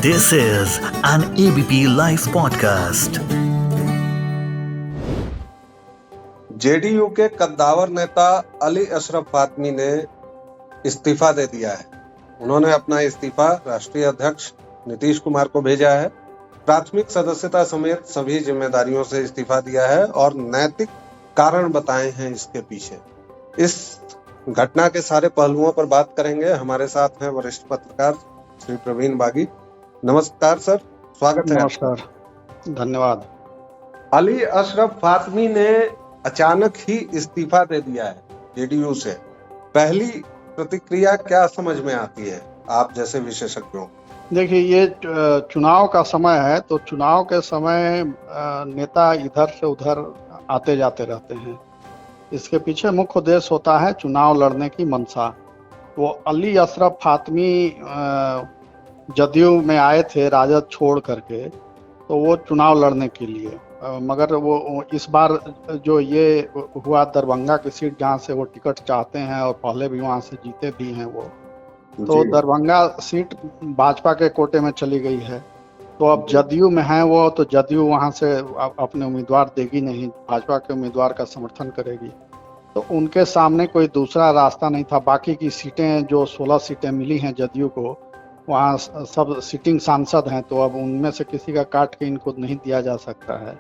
This is an ABP Life podcast. JDU के कद्दावर नेता अली अशरफ फातमी ने इस्तीफा दे दिया है। उन्होंने अपना इस्तीफा राष्ट्रीय अध्यक्ष नीतीश कुमार को भेजा है। प्राथमिक सदस्यता समेत सभी जिम्मेदारियों से इस्तीफा दिया है और नैतिक कारण बताए हैं इसके पीछे। इस घटना के सारे पहलुओं पर बात करेंगे। हमारे साथ हैं वरिष्ठ पत्रकार श्री प्रवीण बागी। नमस्कार सर, स्वागत है। नमस्कार, धन्यवाद। अली अशरफ फातमी ने अचानक ही इस्तीफा दे दिया है जेडीयू से। पहली प्रतिक्रिया क्या समझ में आती है आप जैसे विशेषज्ञों? देखिए, ये चुनाव का समय है, तो चुनाव के समय नेता इधर से उधर आते जाते रहते हैं। इसके पीछे मुख्य उद्देश्य होता है चुनाव लड़ने की मंशा। वो अली अशरफ फातमी जदयू में आए थे राजद छोड़ करके, तो वो चुनाव लड़ने के लिए, मगर वो इस बार जो ये हुआ दरभंगा की सीट जहाँ से वो टिकट चाहते हैं और पहले भी वहाँ से जीते भी हैं वो, तो दरभंगा सीट भाजपा के कोटे में चली गई है। तो अब जदयू में है वो, तो जदयू वहाँ से अपने उम्मीदवार देगी नहीं, भाजपा के उम्मीदवार का समर्थन करेगी। तो उनके सामने कोई दूसरा रास्ता नहीं था। बाकी की सीटें जो 16 सीटें मिली हैं जदयू को, वहाँ सब सिटिंग सांसद हैं, तो अब उनमें से किसी का काट के इनको नहीं दिया जा सकता है।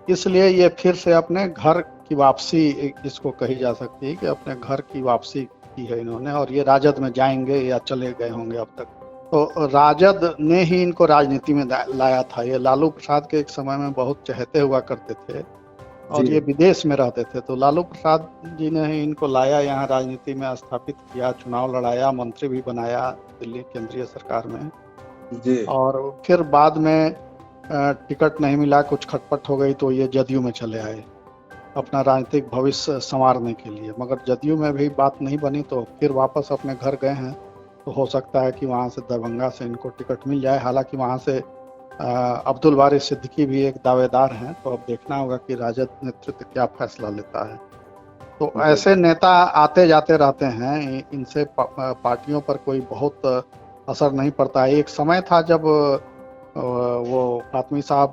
इसलिए ये फिर से अपने घर की वापसी इसको कही जा सकती है कि अपने घर की वापसी की है इन्होंने, और ये राजद में जाएंगे या चले गए होंगे अब तक। तो राजद ने ही इनको राजनीति में लाया था। ये लालू प्रसाद के एक समय में बहुत चहेते हुआ करते थे और ये विदेश में रहते थे, तो लालू प्रसाद जी ने ही इनको लाया, यहाँ राजनीति में स्थापित किया, चुनाव लड़ाया, मंत्री भी बनाया दिल्ली केंद्रीय सरकार में जी। और फिर बाद में टिकट नहीं मिला, कुछ खटपट हो गई, तो ये जदयू में चले आए अपना राजनीतिक भविष्य संवारने के लिए। मगर जदयू में भी बात नहीं बनी, तो फिर वापस अपने घर गए हैं। तो हो सकता है कि वहाँ से दरभंगा से इनको टिकट मिल जाए। हालांकि वहाँ से अब्दुल बारी सिद्दीकी भी एक दावेदार हैं, तो अब देखना होगा कि राजद नेतृत्व क्या फैसला लेता है। तो ऐसे नेता आते जाते रहते हैं, इनसे पार्टियों पर कोई बहुत असर नहीं पड़ता है। एक समय था जब वो फातमी साहब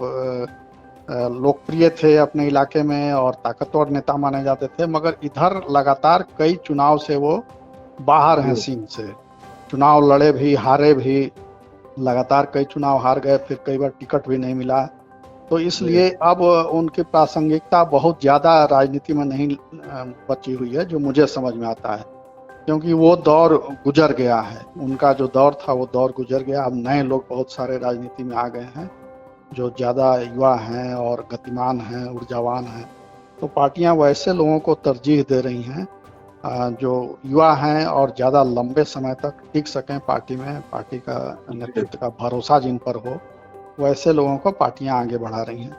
लोकप्रिय थे अपने इलाके में और ताकतवर नेता माने जाते थे, मगर इधर लगातार कई चुनाव से वो बाहर हैं सीन से। चुनाव लड़े भी, हारे भी, लगातार कई चुनाव हार गए, फिर कई बार टिकट भी नहीं मिला। तो इसलिए अब उनकी प्रासंगिकता बहुत ज़्यादा राजनीति में नहीं बची हुई है, जो मुझे समझ में आता है, क्योंकि वो दौर गुजर गया है। उनका जो दौर था वो दौर गुजर गया। अब नए लोग बहुत सारे राजनीति में आ गए हैं जो ज़्यादा युवा हैं और गतिमान हैं, ऊर्जावान हैं। तो पार्टियां वैसे लोगों को तरजीह दे रही हैं जो युवा हैं और ज़्यादा लंबे समय तक टिक सकें पार्टी में, पार्टी का नेतृत्व का भरोसा जिन पर हो, वैसे लोगों को पार्टियां आगे बढ़ा रही हैं।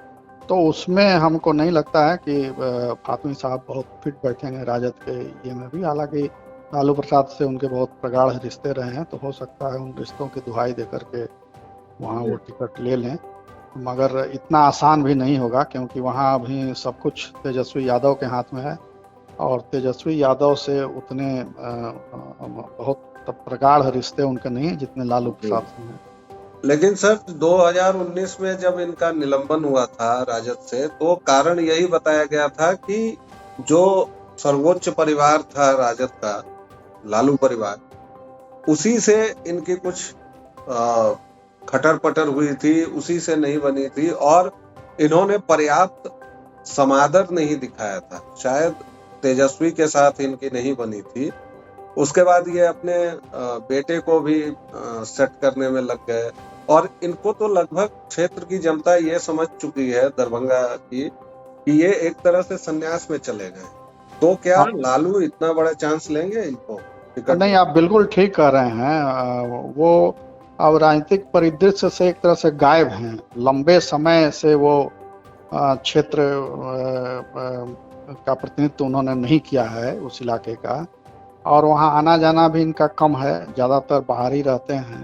तो उसमें हमको नहीं लगता है कि फातमी साहब बहुत फिट बैठेंगे राजद के ये में भी। हालांकि लालू प्रसाद से उनके बहुत प्रगाढ़ रिश्ते रहे हैं, तो हो सकता है उन रिश्तों की दुहाई दे करके वहाँ वो टिकट ले लें, मगर इतना आसान भी नहीं होगा, क्योंकि वहाँ अभी सब कुछ तेजस्वी यादव के हाथ में है और तेजस्वी यादव से उतने बहुत प्रगाढ़ रिश्ते उनके नहीं हैं जितने लालू प्रसाद से हैं। लेकिन सर 2019 में जब इनका निलंबन हुआ था राजद से, तो कारण यही बताया गया था कि जो सर्वोच्च परिवार था राजद का, लालू परिवार, उसी से इनकी कुछ खटर पटर हुई थी, उसी से नहीं बनी थी और इन्होंने पर्याप्त समादर नहीं दिखाया था। शायद तेजस्वी के साथ इनकी नहीं बनी थी। उसके बाद ये अपने बेटे को भी सेट करने में लग गए और इनको तो लगभग क्षेत्र की जनता ये समझ चुकी है दरभंगा की कि ये एक तरह से संन्यास में चले गए। तो क्या लालू इतना बड़ा चांस लेंगे इनको? नहीं, आप बिल्कुल ठीक कह रहे हैं। वो अब राजनीतिक परिदृश्य से एक तरह से गायब हैं। लंबे समय से वो क्षेत्र का प्रतिनिधित्व उन्होंने नहीं किया है उस इलाके का, और वहाँ आना जाना भी इनका कम है, ज़्यादातर बाहर ही रहते हैं।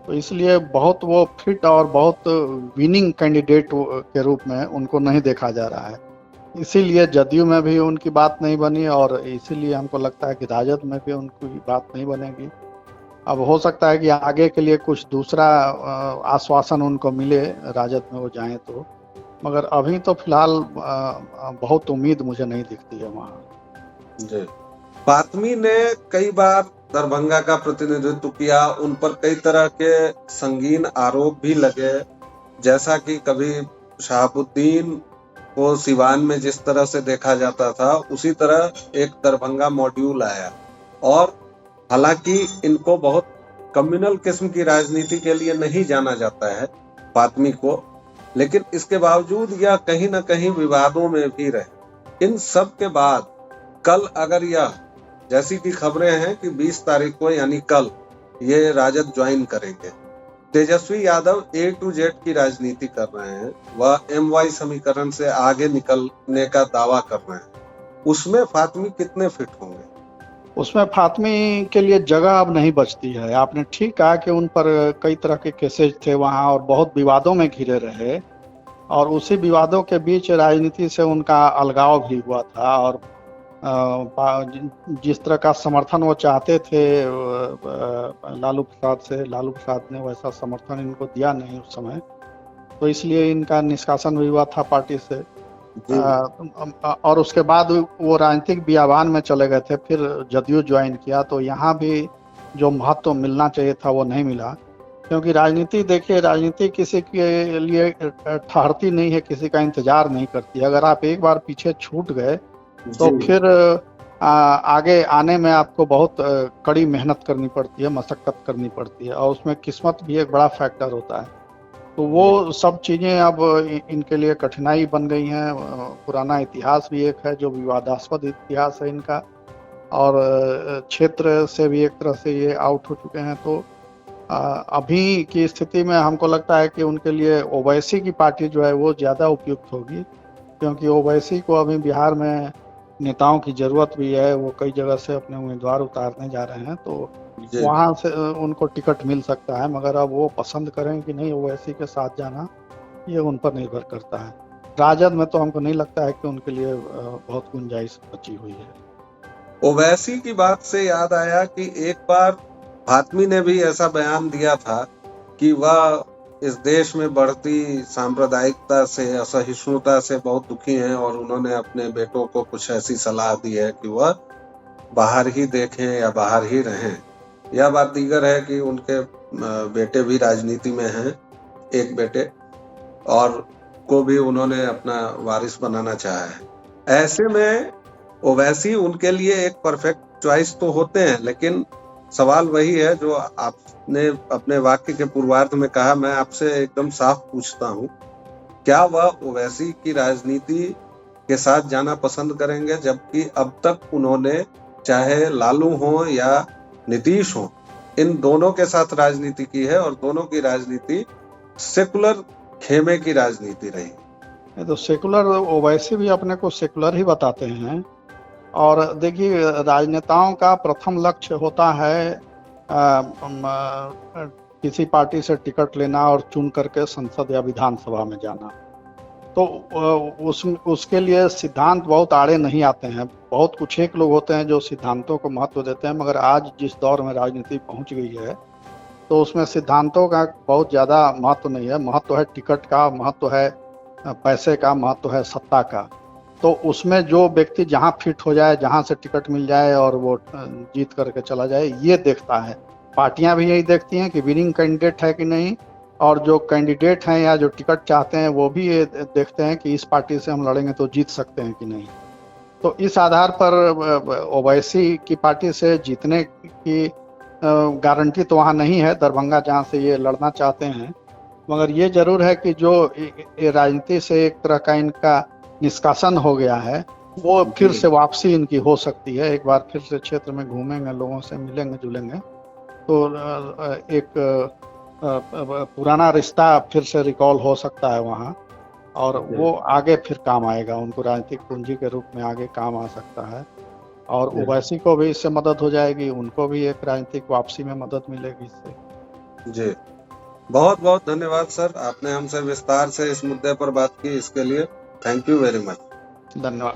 तो इसलिए बहुत वो फिट और बहुत विनिंग कैंडिडेट के रूप में उनको नहीं देखा जा रहा है। इसीलिए जदयू में भी उनकी बात नहीं बनी और इसीलिए हमको लगता है कि राजद में भी उनकी बात नहीं बनेगी। अब हो सकता है कि आगे के लिए कुछ दूसरा आश्वासन उनको मिले, राजद में वो जाएं तो, मगर अभी तो फिलहाल बहुत उम्मीद मुझे नहीं दिखती है वहाँ। जी। फातमी ने कई बार दरभंगा का प्रतिनिधित्व किया, उन पर कई तरह के संगीन आरोप भी लगे, जैसा कि कभी शहाबुद्दीन को सिवान में जिस तरह से देखा जाता था उसी तरह एक दरभंगा मॉड्यूल आया। और हालांकि इनको बहुत कम्युनल किस्म की राजनीति के लिए नहीं जाना जाता है फातमी को, लेकिन इसके बावजूद यह कहीं न कहीं विवादों में भी रहे। इन सब के बाद कल अगर यह, जैसी कि खबरें हैं कि 20 तारीख को यानी कल ये राजद ज्वाइन करेंगे, Tejashwi Yadav A to Z की राजनीति कर रहे हैं, वह MY समीकरण से आगे निकलने का दावा कर रहे हैं, उसमें फातमी कितने फिट होंगे? उसमें फातमी के लिए जगह अब नहीं बचती है। आपने ठीक कहा कि उन पर कई तरह के केसेज थे वहाँ और बहुत विवादों में घिरे रहे, और उसी विवादों के बीच राजनीति से उनका अलगाव भी हुआ था, और जिस तरह का समर्थन वो चाहते थे लालू प्रसाद से, लालू प्रसाद ने वैसा समर्थन इनको दिया नहीं उस समय, तो इसलिए इनका निष्कासन भी हुआ था पार्टी से। और उसके बाद वो राजनीतिक बियाबान में चले गए थे, फिर जदयू ज्वाइन किया, तो यहाँ भी जो महत्व मिलना चाहिए था वो नहीं मिला, क्योंकि राजनीति, देखिए, राजनीति किसी के लिए ठहरती नहीं है, किसी का इंतजार नहीं करती। अगर आप एक बार पीछे छूट गए तो फिर आगे आने में आपको बहुत कड़ी मेहनत करनी पड़ती है, मशक्कत करनी पड़ती है, और उसमें किस्मत भी एक बड़ा फैक्टर होता है। तो वो सब चीज़ें अब इनके लिए कठिनाई बन गई हैं। पुराना इतिहास भी एक है जो विवादास्पद इतिहास है इनका, और क्षेत्र से भी एक तरह से ये आउट हो चुके हैं। तो अभी की स्थिति में हमको लगता है कि उनके लिए ओवैसी की पार्टी जो है वो ज़्यादा उपयुक्त होगी, क्योंकि ओवैसी को अभी बिहार में नेताओं की जरूरत भी है, वो कई जगह से अपने उम्मीदवार उतारने जा रहे हैं, तो वहाँ से उनको टिकट मिल सकता है। मगर अब वो पसंद करें कि नहीं ओवैसी के साथ जाना, ये उन पर निर्भर करता है। राजद में तो हमको नहीं लगता है कि उनके लिए बहुत गुंजाइश बची हुई है। ओवैसी की बात से याद आया कि एक बार फातमी ने भी ऐसा बयान दिया था कि वह इस देश में बढ़ती सांप्रदायिकता से, असहिष्णुता से बहुत दुखी हैं, और उन्होंने अपने बेटों को कुछ ऐसी सलाह दी है कि वह बाहर ही देखें या बाहर ही रहें। यह बात दीगर है कि उनके बेटे भी राजनीति में हैं, एक बेटे, और को भी उन्होंने अपना वारिस बनाना चाहा है। ऐसे में ओवैसी उनके लिए एक परफेक्ट चॉइस तो होते हैं, लेकिन सवाल वही है जो आपने अपने वाक्य के पूर्वार्ध में कहा। मैं आपसे एकदम साफ पूछता हूँ, क्या वह ओवैसी की राजनीति के साथ जाना पसंद करेंगे, जबकि अब तक उन्होंने चाहे लालू हो या नीतीश हो, इन दोनों के साथ राजनीति की है, और दोनों की राजनीति सेकुलर खेमे की राजनीति रही। तो सेकुलर, ओवैसी भी अपने को सेकुलर ही बताते हैं। और देखिए, राजनेताओं का प्रथम लक्ष्य होता है किसी पार्टी से टिकट लेना और चुन करके संसद या विधानसभा में जाना। तो उसके लिए सिद्धांत बहुत आड़े नहीं आते हैं। बहुत कुछ एक लोग होते हैं जो सिद्धांतों को महत्व देते हैं, मगर आज जिस दौर में राजनीति पहुंच गई है तो उसमें सिद्धांतों का बहुत ज़्यादा महत्व नहीं है। महत्व है टिकट का, महत्व है पैसे का, महत्व है सत्ता का। तो उसमें जो व्यक्ति जहाँ फिट हो जाए, जहाँ से टिकट मिल जाए और वो जीत करके चला जाए, ये देखता है। पार्टियां भी यही देखती हैं कि विनिंग कैंडिडेट है कि नहीं, और जो कैंडिडेट हैं या जो टिकट चाहते हैं वो भी ये देखते हैं कि इस पार्टी से हम लड़ेंगे तो जीत सकते हैं कि नहीं। तो इस आधार पर ओवैसी की पार्टी से जीतने की गारंटी तो वहाँ नहीं है, दरभंगा जहाँ से ये लड़ना चाहते हैं। मगर ये जरूर है कि जो राजनीति से एक तरह का इनका निष्कासन हो गया है, वो फिर से वापसी इनकी हो सकती है। एक बार फिर से क्षेत्र में घूमेंगे, लोगों से मिलेंगे जुलेंगे, तो एक पुराना रिश्ता फिर से रिकॉल हो सकता है वहाँ, और वो आगे फिर काम आएगा, उनको राजनीतिक पूंजी के रूप में आगे काम आ सकता है। और ओवैसी को भी इससे मदद हो जाएगी, उनको भी एक राजनीतिक वापसी में मदद मिलेगी इससे। जी, बहुत बहुत धन्यवाद सर, आपने हमसे विस्तार से इस मुद्दे पर बात की, इसके लिए थैंक यू वेरी मच। धन्यवाद।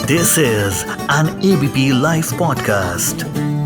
This is an ABP Life podcast.